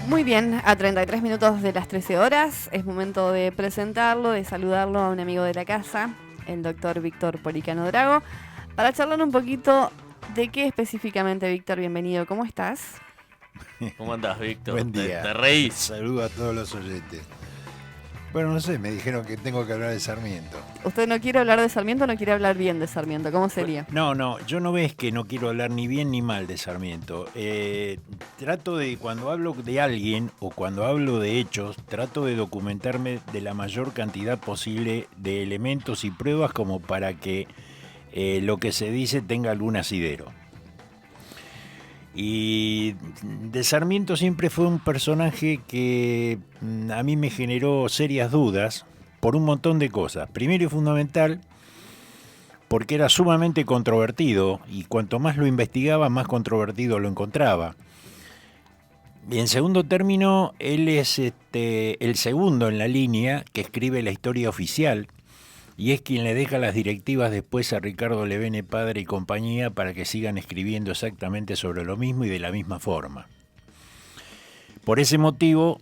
Muy bien, a 33 minutos de las 13 horas es momento de presentarlo, de saludarlo a un amigo de la casa, el doctor Víctor Policano Drago, para charlar un poquito de qué específicamente. Víctor, bienvenido, ¿cómo estás? ¿Cómo andás, Víctor? Buen día. ¿Te reís? Saludo a todos los oyentes. Bueno, no sé, me dijeron que tengo que hablar de Sarmiento. ¿Usted no quiere hablar de Sarmiento o no quiere hablar bien de Sarmiento? ¿Cómo sería? No, yo no ves que no quiero hablar ni bien ni mal de Sarmiento. Trato de, cuando hablo de alguien o cuando hablo de hechos, trato de documentarme de la mayor cantidad posible de elementos y pruebas como para que lo que se dice tenga algún asidero. Y de Sarmiento siempre fue un personaje que a mí me generó serias dudas por un montón de cosas. Primero y fundamental, porque era sumamente controvertido y cuanto más lo investigaba, más controvertido lo encontraba. Y en segundo término, él es el segundo en la línea que escribe la historia oficial y es quien le deja las directivas después a Ricardo Levene padre y compañía para que sigan escribiendo exactamente sobre lo mismo y de la misma forma. Por ese motivo,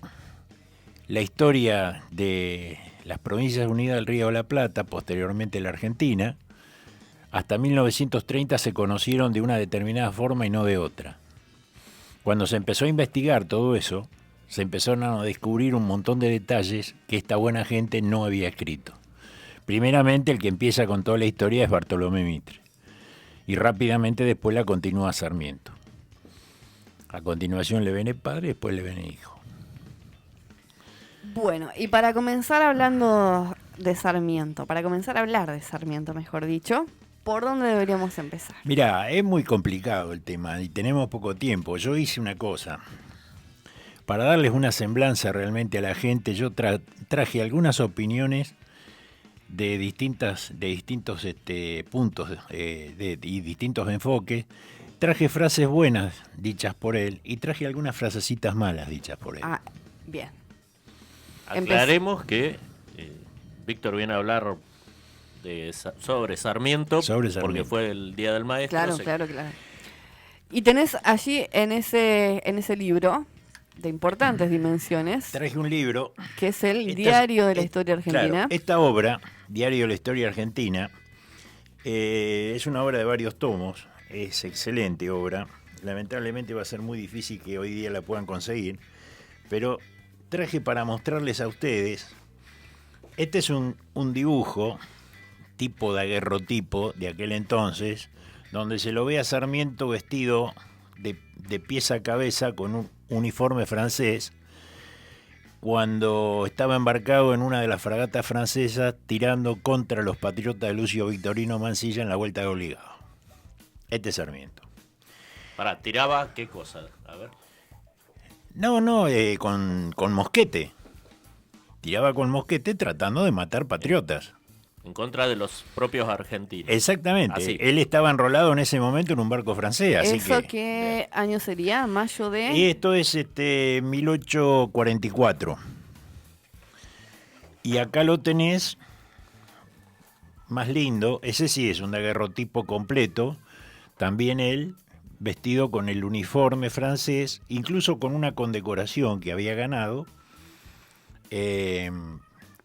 la historia de las Provincias Unidas del Río de la Plata, posteriormente la Argentina, hasta 1930 se conocieron de una determinada forma y no de otra. Cuando se empezó a investigar todo eso, se empezaron a descubrir un montón de detalles que esta buena gente no había escrito. Primeramente, el que empieza con toda la historia es Bartolomé Mitre. Y rápidamente después la continúa Sarmiento. A continuación Levene padre, después Levene hijo. Bueno, y para comenzar hablando de Sarmiento, para comenzar a hablar de Sarmiento, mejor dicho, ¿por dónde deberíamos empezar? Mirá, es muy complicado el tema y tenemos poco tiempo. Yo hice una cosa. Para darles una semblanza realmente a la gente, yo traje algunas opiniones de distintos puntos y distintos enfoques. Traje frases buenas dichas por él y traje algunas frasecitas malas dichas por él. Ah, bien. Aclaremos que Víctor viene a hablar sobre Sarmiento, porque fue el Día del Maestro. Claro. Y tenés allí en ese libro de importantes dimensiones. Traje un libro que es el Diario de la Historia Argentina. Claro, esta obra, Diario de la Historia Argentina, es una obra de varios tomos, es excelente obra. Lamentablemente va a ser muy difícil que hoy día la puedan conseguir, pero traje para mostrarles a ustedes. Este es un dibujo tipo daguerrotipo de aquel entonces, donde se lo ve a Sarmiento vestido de pies a cabeza con un uniforme francés, cuando estaba embarcado en una de las fragatas francesas tirando contra los patriotas de Lucio Victorino Mansilla en la Vuelta de Obligado. Este es Sarmiento. ¿Tiraba qué cosa? A ver. No, con mosquete. Tiraba con mosquete tratando de matar patriotas. En contra de los propios argentinos. Exactamente. Así. Él estaba enrolado en ese momento en un barco francés. Así ¿Eso que, qué año sería? ¿Mayo de...? Y esto es 1844. Y acá lo tenés más lindo. Ese sí es un daguerrotipo completo. También él, vestido con el uniforme francés, incluso con una condecoración que había ganado.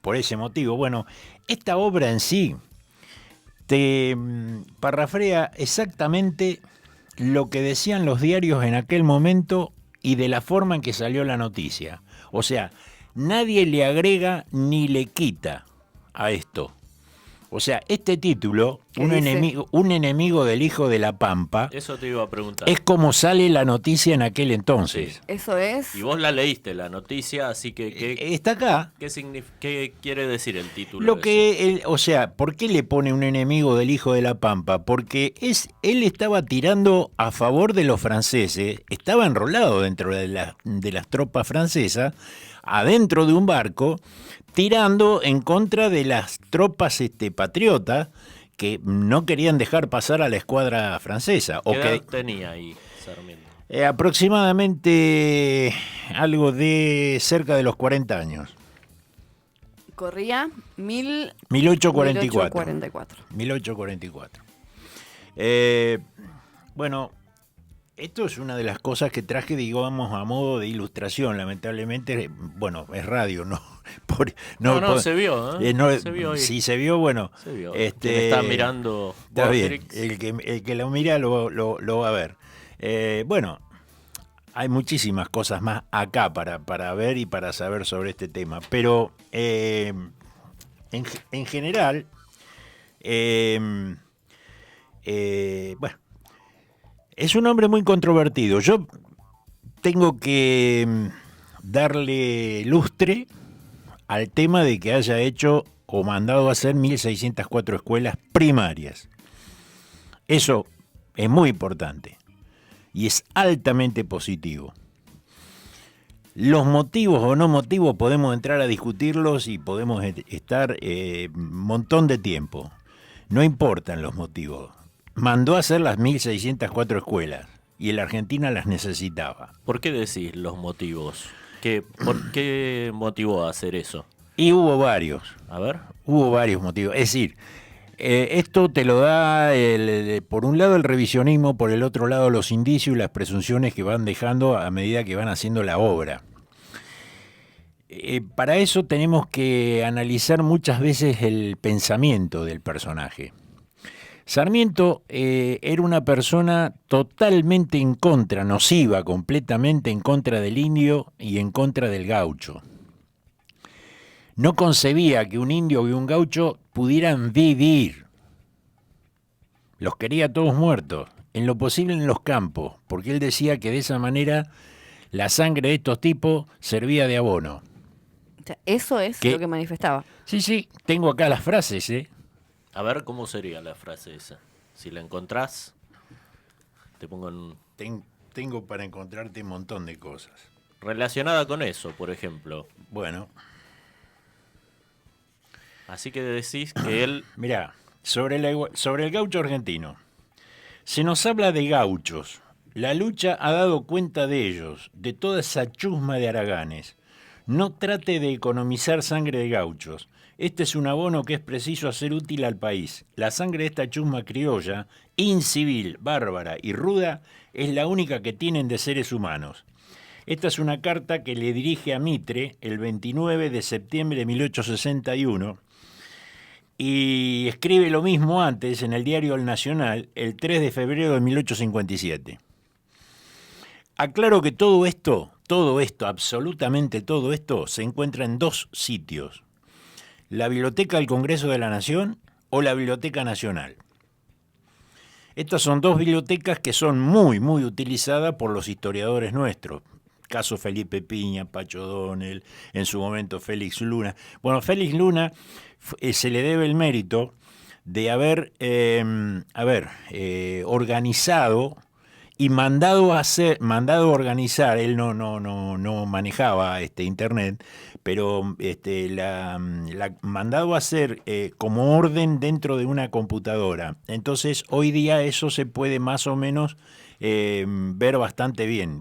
Por ese motivo. Bueno, esta obra en sí te parrafrea exactamente lo que decían los diarios en aquel momento y de la forma en que salió la noticia. O sea, nadie le agrega ni le quita a esto. O sea, este título, un enemigo del hijo de la Pampa, eso te iba a preguntar. Es como sale la noticia en aquel entonces. Sí. Eso es. Y vos la leíste, la noticia, así que está acá. ¿Qué quiere decir el título? ¿Por qué le pone un enemigo del hijo de la Pampa? Porque él estaba tirando a favor de los franceses, estaba enrolado dentro de las tropas francesas, adentro de un barco, tirando en contra de las tropas patriotas que no querían dejar pasar a la escuadra francesa. ¿Qué edad tenía ahí Sarmiento? Aproximadamente algo de cerca de los 40 años. Corría 1844. 1844. Bueno, Esto es una de las cosas que traje, digamos, a modo de ilustración. Lamentablemente, bueno, es radio, ¿no? Se vio, ¿eh? Se vio hoy. Si se vio, bueno. Se vio. Quien está mirando. Está bien. El que lo mira lo va a ver. Bueno, hay muchísimas cosas más acá para ver y para saber sobre este tema. Pero, en general, bueno, es un hombre muy controvertido. Yo tengo que darle lustre al tema de que haya hecho o mandado a hacer 1.604 escuelas primarias. Eso es muy importante y es altamente positivo. Los motivos o no motivos podemos entrar a discutirlos y podemos estar un montón de tiempo. No importan los motivos. Mandó a hacer las 1.604 escuelas y la Argentina las necesitaba. ¿Por qué decís los motivos? ¿Por qué motivó a hacer eso? Y hubo varios. A ver. Hubo varios motivos. Es decir, esto te lo da, por un lado, el revisionismo, por el otro lado, los indicios y las presunciones que van dejando a medida que van haciendo la obra. Para eso tenemos que analizar muchas veces el pensamiento del personaje. Sarmiento era una persona totalmente en contra, nociva, completamente en contra del indio y en contra del gaucho. No concebía que un indio y un gaucho pudieran vivir. Los quería todos muertos, en lo posible en los campos, porque él decía que de esa manera la sangre de estos tipos servía de abono. O sea, eso es lo que manifestaba. Sí, tengo acá las frases, A ver, ¿cómo sería la frase esa? Si la encontrás, te pongo en... Tengo para encontrarte un montón de cosas. Relacionada con eso, por ejemplo. Bueno. Así que decís que él... Mirá, sobre el gaucho argentino. Se nos habla de gauchos. La lucha ha dado cuenta de ellos, de toda esa chusma de haraganes. No trate de economizar sangre de gauchos. Este es un abono que es preciso hacer útil al país. La sangre de esta chusma criolla, incivil, bárbara y ruda, es la única que tienen de seres humanos. Esta es una carta que le dirige a Mitre el 29 de septiembre de 1861 y escribe lo mismo antes en el diario El Nacional el 3 de febrero de 1857. Aclaro que todo esto, absolutamente todo esto, se encuentra en dos sitios. La Biblioteca del Congreso de la Nación o la Biblioteca Nacional. Estas son dos bibliotecas que son muy, muy utilizadas por los historiadores nuestros. Caso Felipe Piña, Pacho O'Donnell, en su momento Félix Luna. Bueno, Félix Luna se le debe el mérito de haber organizado y mandado a organizar. Él no manejaba internet, pero la mandado a hacer como orden dentro de una computadora. Entonces hoy día eso se puede más o menos ver bastante bien,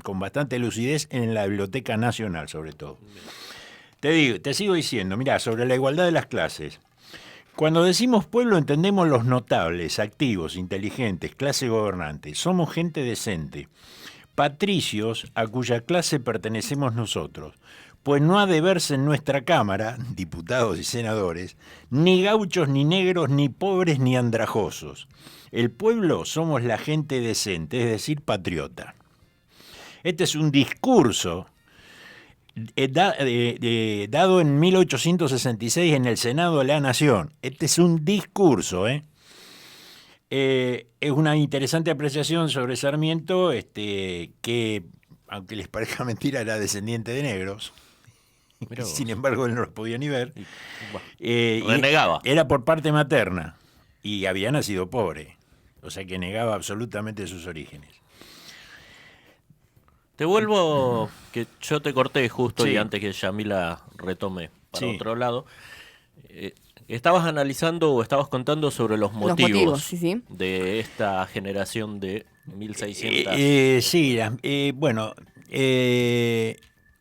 con bastante lucidez en la Biblioteca Nacional sobre todo. Te sigo diciendo, mirá, sobre la igualdad de las clases. Cuando decimos pueblo entendemos los notables, activos, inteligentes, clase gobernante. Somos gente decente. Patricios a cuya clase pertenecemos nosotros. Pues no ha de verse en nuestra Cámara, diputados y senadores, ni gauchos, ni negros, ni pobres, ni andrajosos. El pueblo somos la gente decente, es decir, patriota. Este es un discurso dado en 1866 en el Senado de la Nación. Este es un discurso, es una interesante apreciación sobre Sarmiento, que, aunque les parezca mentira, era descendiente de negros. Sin embargo, él no los podía ni ver. Renegaba. Era por parte materna y había nacido pobre. O sea que negaba absolutamente sus orígenes. Te vuelvo, que yo te corté justo Sí. y antes que Yamila retome para Sí. otro lado. Estabas analizando o estabas contando sobre los motivos, sí. de esta generación de 1600. Sí, bueno,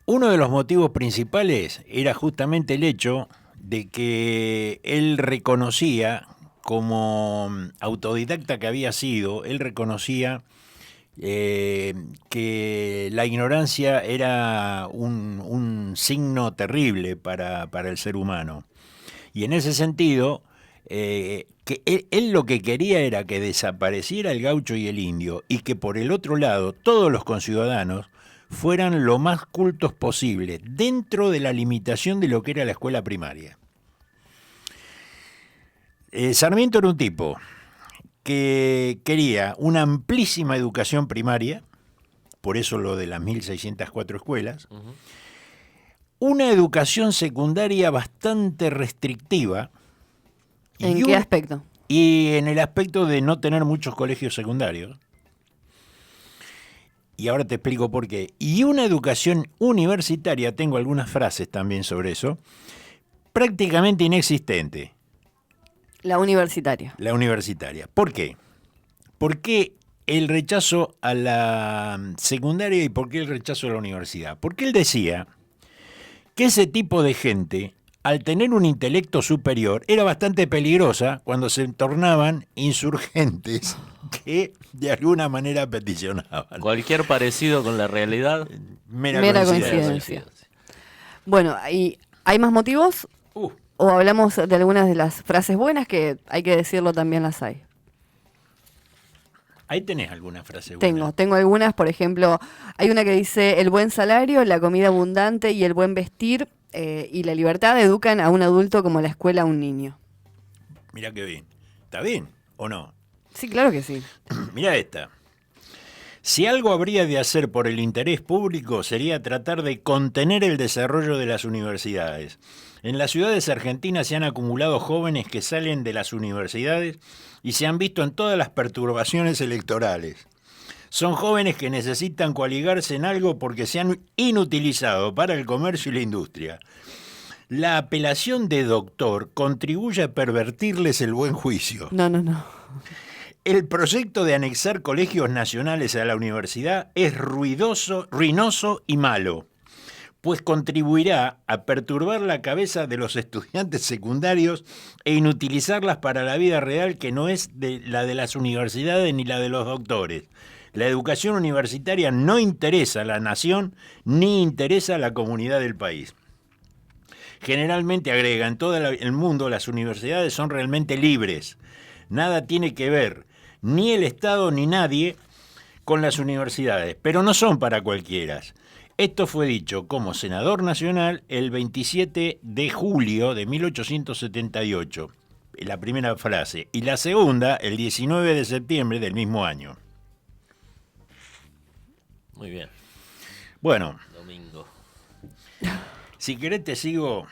uno de los motivos principales era justamente el hecho de que él reconocía, como autodidacta que había sido, él reconocía que la ignorancia era un signo terrible para el ser humano. Y en ese sentido, que él lo que quería era que desapareciera el gaucho y el indio, y que por el otro lado todos los conciudadanos fueran lo más cultos posible, dentro de la limitación de lo que era la escuela primaria. Sarmiento era un tipo que quería una amplísima educación primaria, por eso lo de las 1.604 escuelas, una educación secundaria bastante restrictiva. ¿En qué aspecto? Y en el aspecto de no tener muchos colegios secundarios. Y ahora te explico por qué. Y una educación universitaria, tengo algunas frases también sobre eso, prácticamente inexistente. La universitaria. La universitaria. ¿Por qué? ¿Por qué el rechazo a la secundaria y por qué el rechazo a la universidad? Porque él decía que ese tipo de gente, al tener un intelecto superior, era bastante peligrosa cuando se tornaban insurgentes que de alguna manera peticionaban. Cualquier parecido con la realidad, mera coincidencia. Bueno, ¿y hay más motivos? ¿O hablamos de algunas de las frases buenas que hay que decirlo también las hay? Ahí tenés algunas frases buenas. Tengo algunas, por ejemplo, hay una que dice: el buen salario, la comida abundante y el buen vestir y la libertad educan a un adulto como la escuela a un niño. Mirá qué bien. ¿Está bien o no? Sí, claro que sí. Mirá esta. Si algo habría de hacer por el interés público sería tratar de contener el desarrollo de las universidades. En las ciudades argentinas se han acumulado jóvenes que salen de las universidades y se han visto en todas las perturbaciones electorales. Son jóvenes que necesitan coaligarse en algo porque se han inutilizado para el comercio y la industria. La apelación de doctor contribuye a pervertirles el buen juicio. No. El proyecto de anexar colegios nacionales a la universidad es ruinoso y malo, pues contribuirá a perturbar la cabeza de los estudiantes secundarios e inutilizarlas para la vida real, que no es la de las universidades ni la de los doctores. La educación universitaria no interesa a la nación ni interesa a la comunidad del país. Generalmente, agrega, en todo el mundo las universidades son realmente libres. Nada tiene que ver, ni el Estado ni nadie, con las universidades, pero no son para cualquiera. Esto fue dicho como senador nacional el 27 de julio de 1878, la primera frase, y la segunda el 19 de septiembre del mismo año. Muy bien. Bueno. Domingo. Si querés te sigo.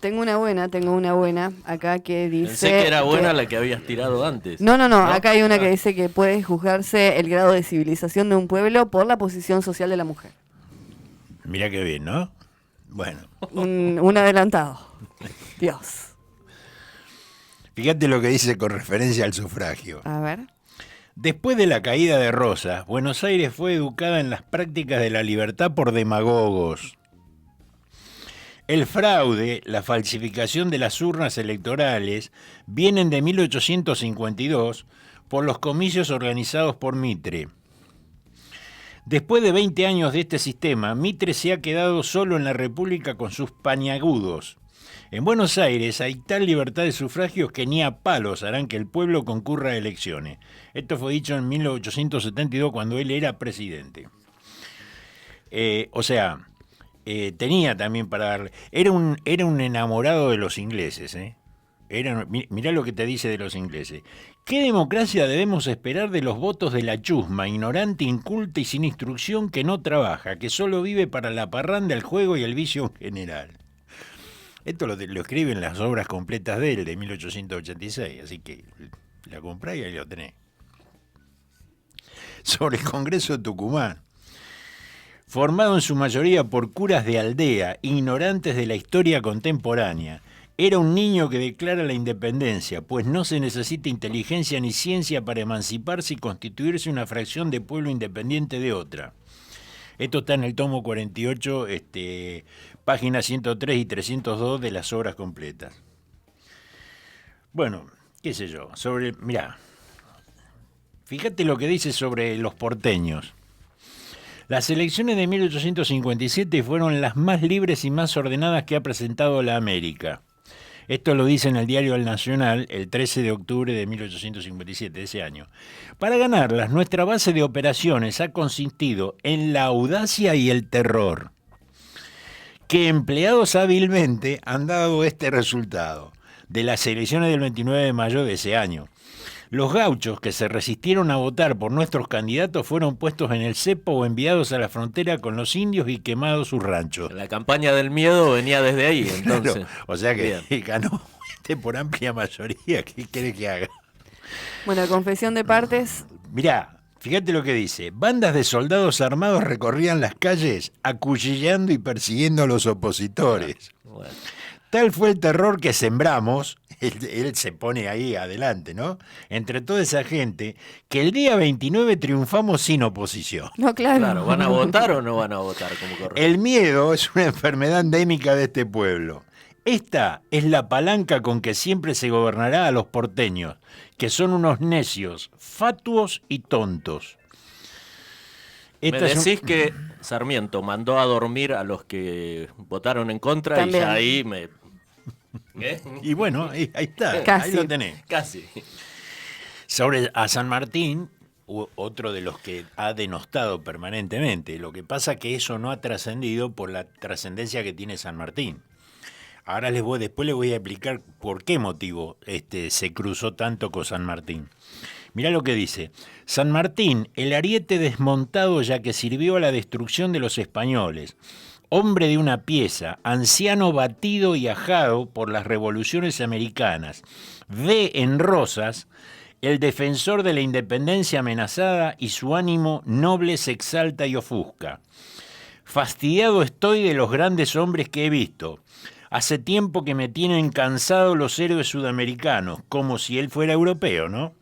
Tengo una buena acá que dice... Pensé que era buena la que habías tirado antes. No, acá hay una que dice que puede juzgarse el grado de civilización de un pueblo por la posición social de la mujer. Mirá qué bien, ¿no? Bueno. Un adelantado. Dios. Fíjate lo que dice con referencia al sufragio. A ver. Después de la caída de Rosas, Buenos Aires fue educada en las prácticas de la libertad por demagogos. El fraude, la falsificación de las urnas electorales vienen de 1852 por los comicios organizados por Mitre. Después de 20 años de este sistema, Mitre se ha quedado solo en la República con sus pañagudos. En Buenos Aires hay tal libertad de sufragios que ni a palos harán que el pueblo concurra a elecciones. Esto fue dicho en 1872 cuando él era presidente. Tenía también para darle... Era un enamorado de los ingleses, ¿eh? Mirá lo que te dice de los ingleses. ¿Qué democracia debemos esperar de los votos de la chusma, ignorante, inculta y sin instrucción, que no trabaja, que solo vive para la parranda, el juego y el vicio en general? Esto lo escribe en las obras completas de él, de 1886, así que la comprá y ahí lo tenés. Sobre el Congreso de Tucumán. Formado en su mayoría por curas de aldea, ignorantes de la historia contemporánea, era un niño que declara la independencia, pues no se necesita inteligencia ni ciencia para emanciparse y constituirse una fracción de pueblo independiente de otra. Esto está en el tomo 48, páginas 103 y 302 de las obras completas. Bueno, qué sé yo, mirá, Fíjate lo que dice sobre los porteños. Las elecciones de 1857 fueron las más libres y más ordenadas que ha presentado la América. Esto lo dice en el diario El Nacional el 13 de octubre de 1857, ese año. Para ganarlas, nuestra base de operaciones ha consistido en la audacia y el terror, que empleados hábilmente han dado este resultado de las elecciones del 29 de mayo de ese año. Los gauchos que se resistieron a votar por nuestros candidatos fueron puestos en el cepo o enviados a la frontera con los indios y quemados sus ranchos. La campaña del miedo venía desde ahí, entonces. Claro, o sea que ganó por amplia mayoría. ¿Qué querés que haga? Bueno, confesión de partes. Mirá, fíjate lo que dice. Bandas de soldados armados recorrían las calles acuchillando y persiguiendo a los opositores. Bueno. Tal fue el terror que sembramos, él se pone ahí adelante, ¿no? Entre toda esa gente, que el día 29 triunfamos sin oposición. No, claro. Claro, ¿van a votar o no van a votar como corresponde? El miedo es una enfermedad endémica de este pueblo. Esta es la palanca con que siempre se gobernará a los porteños, que son unos necios, fatuos y tontos. Me decís que Sarmiento mandó a dormir a los que votaron en contra. También. Y ya ahí me... ¿Qué? Y bueno, ahí está, Casi. ahí lo tenés. Casi. Sobre a San Martín, otro de los que ha denostado permanentemente. Lo que pasa es que eso no ha trascendido por la trascendencia que tiene San Martín. Ahora después les voy a explicar por qué motivo se cruzó tanto con San Martín. Mirá lo que dice. San Martín, el ariete desmontado ya que sirvió a la destrucción de los españoles. Hombre de una pieza, anciano batido y ajado por las revoluciones americanas. Ve en Rosas el defensor de la independencia amenazada y su ánimo noble se exalta y ofusca. Fastidiado estoy de los grandes hombres que he visto. Hace tiempo que me tienen cansado los héroes sudamericanos, como si él fuera europeo, ¿no?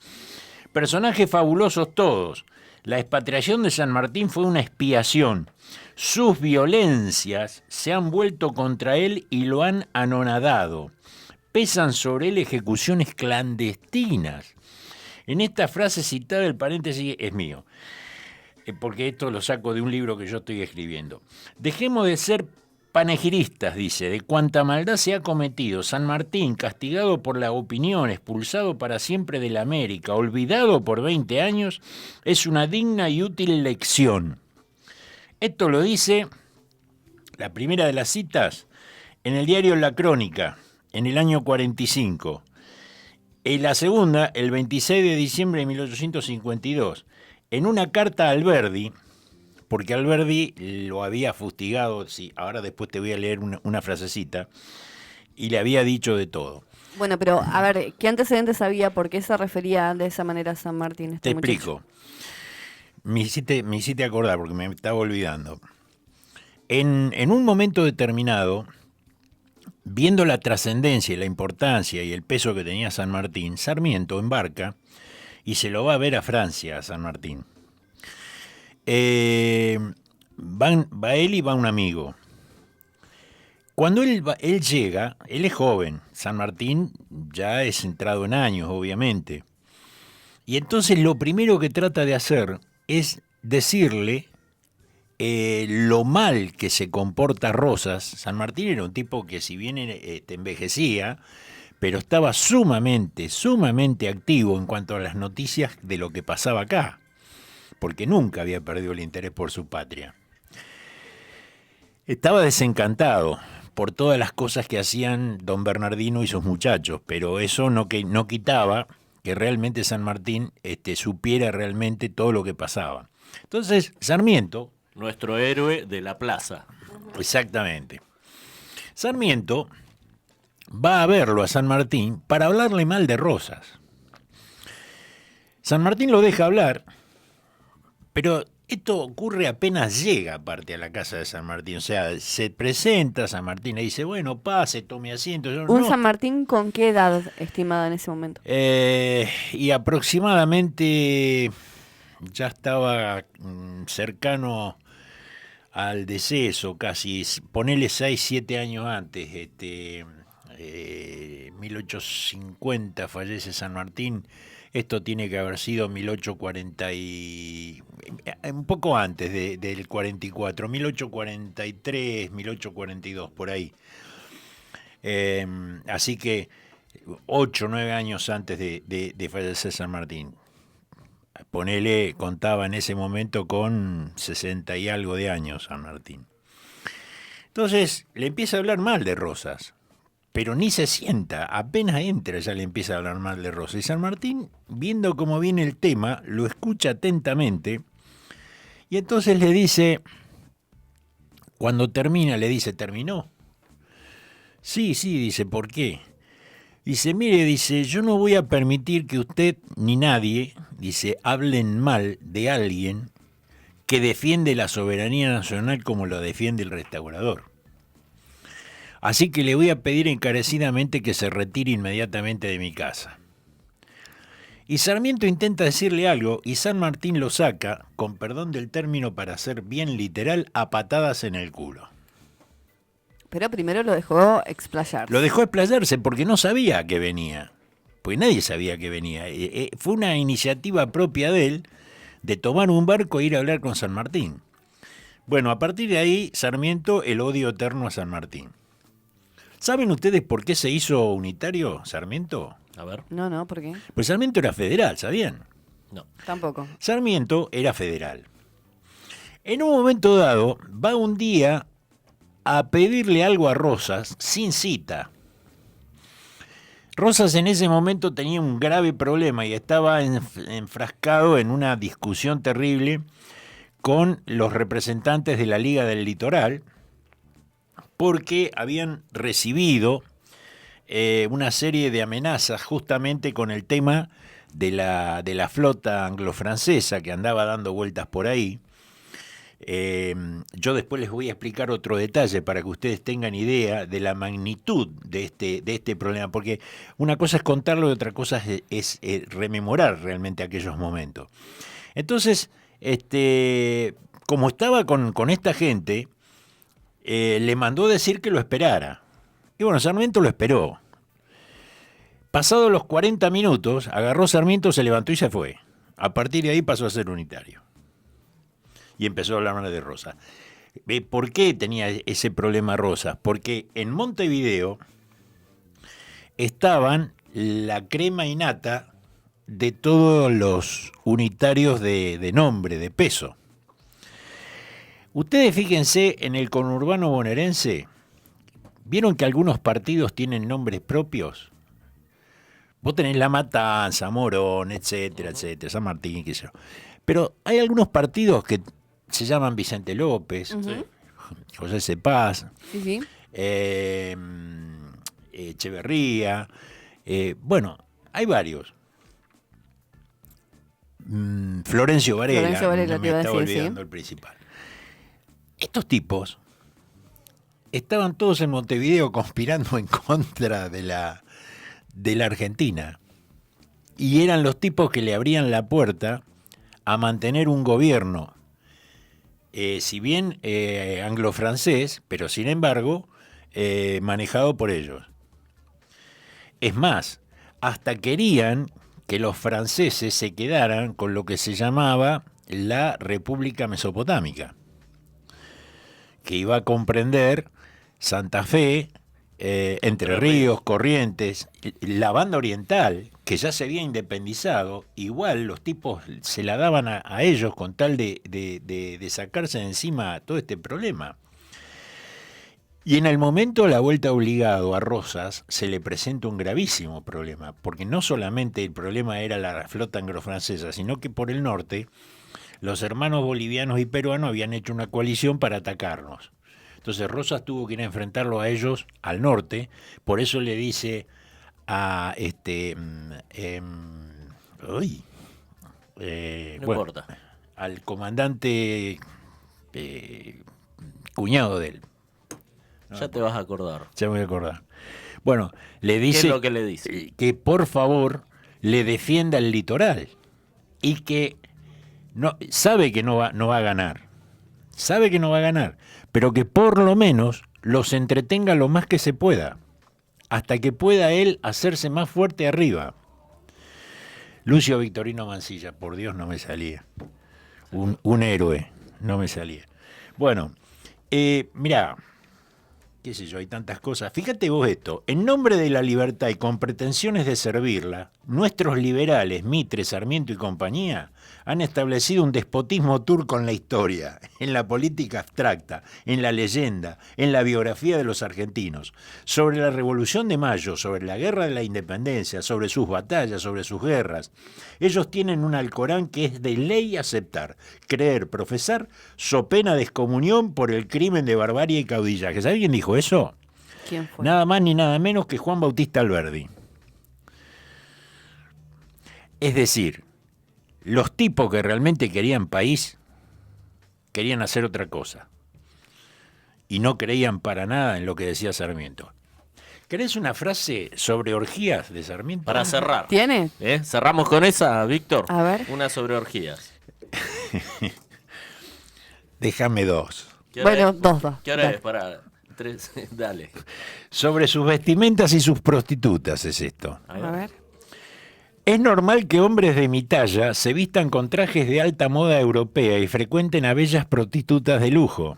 Personajes fabulosos todos. La expatriación de San Martín fue una expiación. Sus violencias se han vuelto contra él y lo han anonadado. Pesan sobre él ejecuciones clandestinas. En esta frase citada el paréntesis es mío, porque esto lo saco de un libro que yo estoy escribiendo. Dejemos de ser panegiristas, dice, de cuanta maldad se ha cometido. San Martín, castigado por la opinión, expulsado para siempre de la América, olvidado por 20 años, es una digna y útil lección. Esto lo dice, la primera de las citas, en el diario La Crónica, en el año 45. Y la segunda, el 26 de diciembre de 1852, en una carta a Alberdi, porque Alberdi lo había fustigado, sí, ahora después te voy a leer una frasecita, y le había dicho de todo. Bueno, pero a ver, ¿qué antecedentes había? ¿Por qué se refería de esa manera a San Martín? Te explico. Me hiciste acordar porque me estaba olvidando. En un momento determinado, viendo la trascendencia y la importancia y el peso que tenía San Martín, Sarmiento embarca y se lo va a ver a Francia, a San Martín. Va él y va un amigo. Cuando él llega, él es joven, San Martín ya es entrado en años, obviamente. Y entonces lo primero que trata de hacer es decirle lo mal que se comporta Rosas. San Martín era un tipo que si bien envejecía, pero estaba sumamente activo en cuanto a las noticias de lo que pasaba acá, porque nunca había perdido el interés por su patria. Estaba desencantado por todas las cosas que hacían don Bernardino y sus muchachos, pero eso no quitaba que realmente San Martín supiera realmente todo lo que pasaba. Entonces, Sarmiento... Nuestro héroe de la plaza. Exactamente. Sarmiento va a verlo a San Martín para hablarle mal de Rosas. San Martín lo deja hablar, pero esto ocurre apenas llega aparte a la casa de San Martín. O sea, se presenta San Martín, le dice, bueno, pase, tome asiento. San Martín con qué edad estimada en ese momento? Y aproximadamente ya estaba cercano al deceso, casi, ponele 6, 7 años antes, 1850 fallece San Martín, Esto tiene que haber sido 1840 un poco antes del 44, 1843, 1842, por ahí. Así que 8 o 9 años antes de fallecer San Martín. Ponele, contaba en ese momento con 60 y algo de años San Martín. Entonces le empieza a hablar mal de Rosas, pero ni se sienta, apenas entra ya le empieza a hablar mal de Rosas. Y San Martín, viendo cómo viene el tema, lo escucha atentamente y entonces le dice, cuando termina, le dice, ¿terminó? Sí, dice, ¿por qué? Dice, mire, dice, yo no voy a permitir que usted ni nadie, dice, hablen mal de alguien que defiende la soberanía nacional como lo defiende el restaurador. Así que le voy a pedir encarecidamente que se retire inmediatamente de mi casa. Y Sarmiento intenta decirle algo y San Martín lo saca, con perdón del término para ser bien literal, a patadas en el culo. Pero primero lo dejó explayarse. Lo dejó explayarse porque no sabía que venía. Pues nadie sabía que venía. Fue una iniciativa propia de él de tomar un barco e ir a hablar con San Martín. Bueno, a partir de ahí, Sarmiento, el odio eterno a San Martín. ¿Saben ustedes por qué se hizo unitario Sarmiento? A ver. No, ¿por qué? Pues Sarmiento era federal, ¿sabían? No. Tampoco. Sarmiento era federal. En un momento dado, va un día a pedirle algo a Rosas sin cita. Rosas en ese momento tenía un grave problema y estaba enfrascado en una discusión terrible con los representantes de la Liga del Litoral, porque habían recibido una serie de amenazas justamente con el tema de la flota anglo-francesa que andaba dando vueltas por ahí. Yo después les voy a explicar otro detalle para que ustedes tengan idea de la magnitud de este problema, porque una cosa es contarlo y otra cosa es rememorar realmente aquellos momentos. Entonces, como estaba con esta gente, le mandó decir que lo esperara. Y bueno, Sarmiento lo esperó. Pasados los 40 minutos, agarró Sarmiento, se levantó y se fue. A partir de ahí pasó a ser unitario. Y empezó a hablar de Rosas. ¿Por qué tenía ese problema Rosas? Porque en Montevideo estaban la crema innata de todos los unitarios de nombre, de peso. Ustedes fíjense en el conurbano bonaerense, ¿vieron que algunos partidos tienen nombres propios? Vos tenés La Matanza, Morón, etcétera, etcétera, San Martín, qué sé yo. Pero hay algunos partidos que se llaman Vicente López, José Cepaz, Echeverría, bueno, hay varios. Florencio Varela, no me estaba olvidando el principal. Estos tipos estaban todos en Montevideo conspirando en contra de la Argentina. Y eran los tipos que le abrían la puerta a mantener un gobierno, si bien anglo-francés, pero sin embargo manejado por ellos. Es más, hasta querían que los franceses se quedaran con lo que se llamaba la República Mesopotámica, que iba a comprender Santa Fe, Entre Ríos, Corrientes, la banda oriental, que ya se había independizado. Igual los tipos se la daban a ellos con tal de sacarse de encima todo este problema. Y en el momento de la vuelta obligado a Rosas se le presenta un gravísimo problema, porque no solamente el problema era la flota anglo-francesa, sino que por el norte los hermanos bolivianos y peruanos habían hecho una coalición para atacarnos. Entonces Rosas tuvo que ir a enfrentarlo a ellos al norte, por eso le dice a al comandante cuñado de él. Ya te vas a acordar. Ya me voy a acordar. Bueno, le dice, ¿qué es lo que le dice? Que por favor le defienda el litoral y que sabe que no va a ganar. Sabe que no va a ganar, pero que por lo menos los entretenga lo más que se pueda, hasta que pueda él hacerse más fuerte arriba. Lucio Victorino Mansilla, por Dios no me salía. Un héroe, no me salía. Bueno, mirá, qué sé yo, hay tantas cosas. Fíjate vos esto, en nombre de la libertad y con pretensiones de servirla, nuestros liberales, Mitre, Sarmiento y compañía, han establecido un despotismo turco en la historia, en la política abstracta, en la leyenda, en la biografía de los argentinos, sobre la Revolución de Mayo, sobre la Guerra de la Independencia, sobre sus batallas, sobre sus guerras. Ellos tienen un Alcorán que es de ley aceptar, creer, profesar, so pena de excomunión por el crimen de barbarie y caudillaje. ¿Sabe quién dijo eso? ¿Quién fue? Nada más ni nada menos que Juan Bautista Alberdi. Es decir, los tipos que realmente querían país, querían hacer otra cosa. Y no creían para nada en lo que decía Sarmiento. ¿Querés una frase sobre orgías de Sarmiento? Para cerrar. ¿Tiene? Cerramos con esa, Víctor. A ver. Una sobre orgías. Déjame dos. Bueno, dos. ¿Qué hora es? Para 3, dale. Sobre sus vestimentas y sus prostitutas es esto. A ver. Es normal que hombres de mi talla se vistan con trajes de alta moda europea y frecuenten a bellas prostitutas de lujo,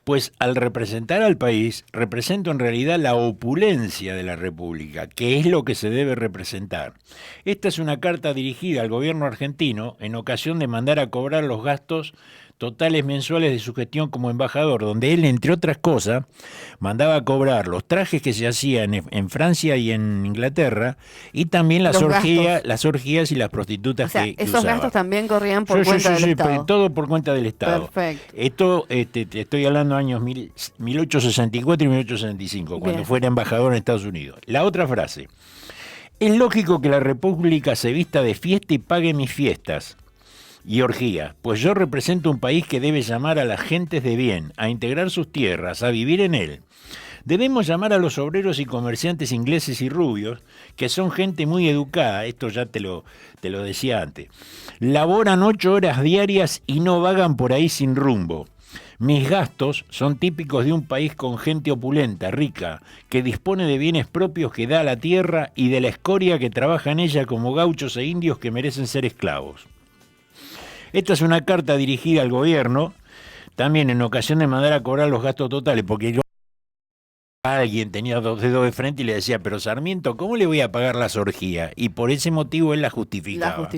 pues al representar al país, represento en realidad la opulencia de la República, que es lo que se debe representar. Esta es una carta dirigida al gobierno argentino en ocasión de mandar a cobrar los gastos totales mensuales de su gestión como embajador, donde él, entre otras cosas, mandaba a cobrar los trajes que se hacían en Francia y en Inglaterra, y también las orgías y las prostitutas, o sea, que esos usaba. Gastos también corrían por cuenta del Estado. Todo por cuenta del Estado. Perfecto. Esto, te estoy hablando de años 1864 y 1865, cuando fuera embajador en Estados Unidos. La otra frase. Es lógico que la República se vista de fiesta y pague mis fiestas y orgías, pues yo represento un país que debe llamar a las gentes de bien, a integrar sus tierras, a vivir en él. Debemos llamar a los obreros y comerciantes ingleses y rubios, que son gente muy educada, esto ya te lo decía antes. Laboran 8 horas diarias y no vagan por ahí sin rumbo. Mis gastos son típicos de un país con gente opulenta, rica, que dispone de bienes propios que da a la tierra y de la escoria que trabaja en ella como gauchos e indios que merecen ser esclavos. Esta es una carta dirigida al gobierno, también en ocasión de mandar a cobrar los gastos totales, porque alguien tenía 2 dedos de frente y le decía, pero Sarmiento, ¿cómo le voy a pagar las orgías? Y por ese motivo él la justificaba.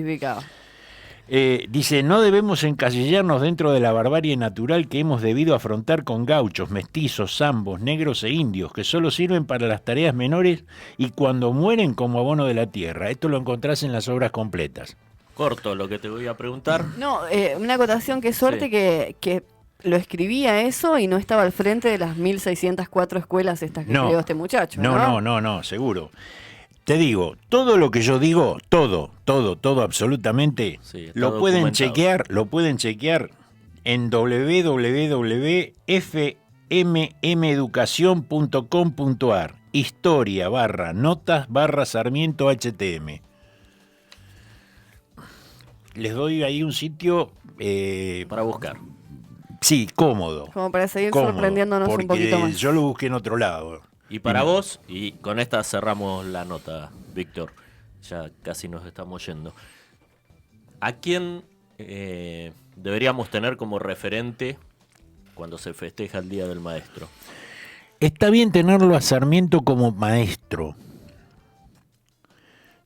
Dice, no debemos encasillarnos dentro de la barbarie natural que hemos debido afrontar con gauchos, mestizos, zambos, negros e indios, que solo sirven para las tareas menores y cuando mueren como abono de la tierra. Esto lo encontrás en las obras completas. Corto lo que te voy a preguntar. No, una acotación, qué suerte que lo escribía eso y no estaba al frente de las 1604 escuelas estas que creó este muchacho. No, seguro. Te digo, todo lo que yo digo, todo absolutamente, lo pueden chequear en www.fmmeducacion.com.ar, historia/notas/Sarmiento HTM. Les doy ahí un sitio para buscar. Sí, cómodo. Como para seguir sorprendiéndonos un poquito más. Yo lo busqué en otro lado. Y para vos, y con esta cerramos la nota, Víctor, ya casi nos estamos yendo. ¿A quién deberíamos tener como referente cuando se festeja el Día del Maestro? Está bien tenerlo a Sarmiento como maestro.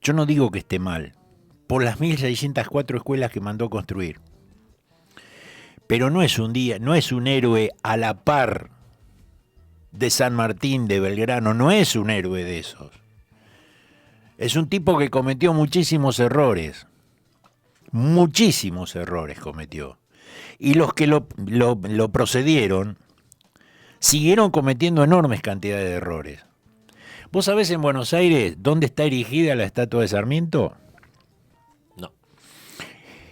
Yo no digo que esté mal, por las 1604 escuelas que mandó construir. Pero no es un héroe a la par de San Martín, de Belgrano, no es un héroe de esos. Es un tipo que cometió muchísimos errores cometió. Y los que lo procedieron siguieron cometiendo enormes cantidades de errores. ¿Vos sabés en Buenos Aires dónde está erigida la estatua de Sarmiento? No.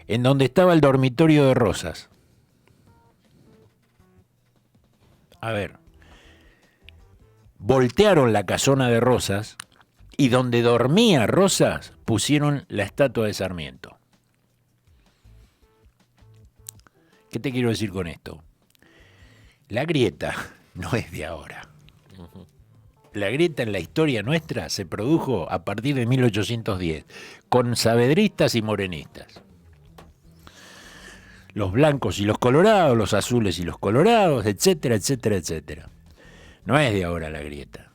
En donde estaba el dormitorio de Rosas. A ver. Voltearon la casona de Rosas y donde dormía Rosas pusieron la estatua de Sarmiento. ¿Qué te quiero decir con esto? La grieta no es de ahora. la grieta en la historia nuestra se produjo a partir de 1810, con saavedristas y morenistas. Los blancos y los colorados, los azules y los colorados, etcétera, etcétera, etcétera. No es de ahora la grieta.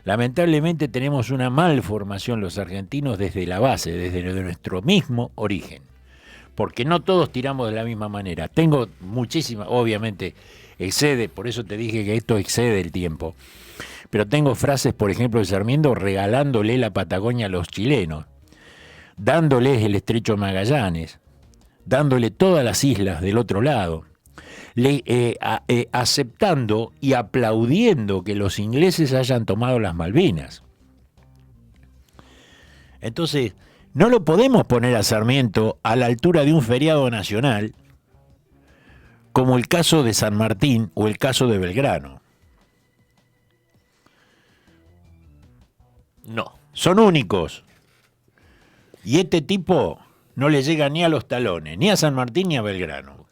Lamentablemente tenemos una malformación los argentinos desde la base, desde nuestro mismo origen. Porque no todos tiramos de la misma manera. Tengo muchísimas, obviamente excede, por eso te dije que esto excede el tiempo. Pero tengo frases, por ejemplo, de Sarmiento regalándole la Patagonia a los chilenos, dándoles el estrecho de Magallanes, dándole todas las islas del otro lado, aceptando y aplaudiendo que los ingleses hayan tomado las Malvinas. Entonces, no lo podemos poner a Sarmiento a la altura de un feriado nacional, como el caso de San Martín o el caso de Belgrano. No. Son únicos. Y este tipo no le llega ni a los talones, ni a San Martín ni a Belgrano.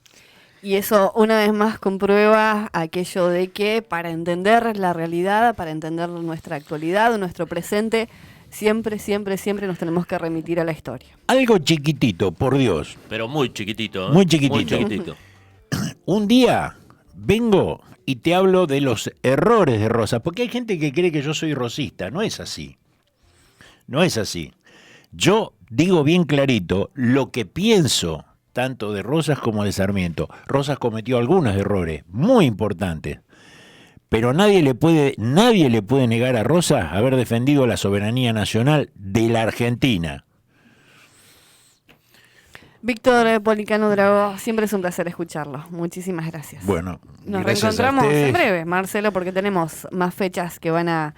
Y eso una vez más comprueba aquello de que para entender la realidad, para entender nuestra actualidad, nuestro presente, siempre, siempre, siempre nos tenemos que remitir a la historia. Algo chiquitito, por Dios. Pero muy chiquitito, ¿eh? Muy chiquitito. Muy chiquitito. Un día vengo y te hablo de los errores de Rosas, porque hay gente que cree que yo soy rosista. No es así. No es así. Yo digo bien clarito lo que pienso, tanto de Rosas como de Sarmiento. Rosas cometió algunos errores muy importantes, pero nadie le puede negar a Rosas haber defendido la soberanía nacional de la Argentina. Víctor Policano Drago, siempre es un placer escucharlo. Muchísimas gracias. Bueno, nos gracias reencontramos a ustedes. en breve, Marcelo, porque tenemos más fechas que van a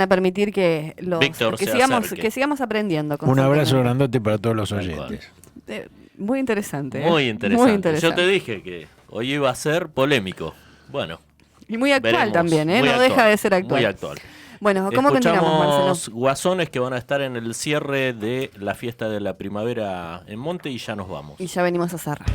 permitir que Víctor se sigamos acerque. aprendiendo. Un abrazo constantemente. grandote para todos los Tal oyentes. Muy interesante. Muy interesante. Muy interesante. Yo te dije que hoy iba a ser polémico. Bueno, Y muy actual veremos. también, ¿eh? Muy No actual, deja de ser actual. Muy actual. Bueno, ¿cómo continuamos, Marcelo? Escuchamos Guasones que van a estar en el cierre de la fiesta de la primavera en Monte y ya nos vamos. Y ya venimos a cerrar.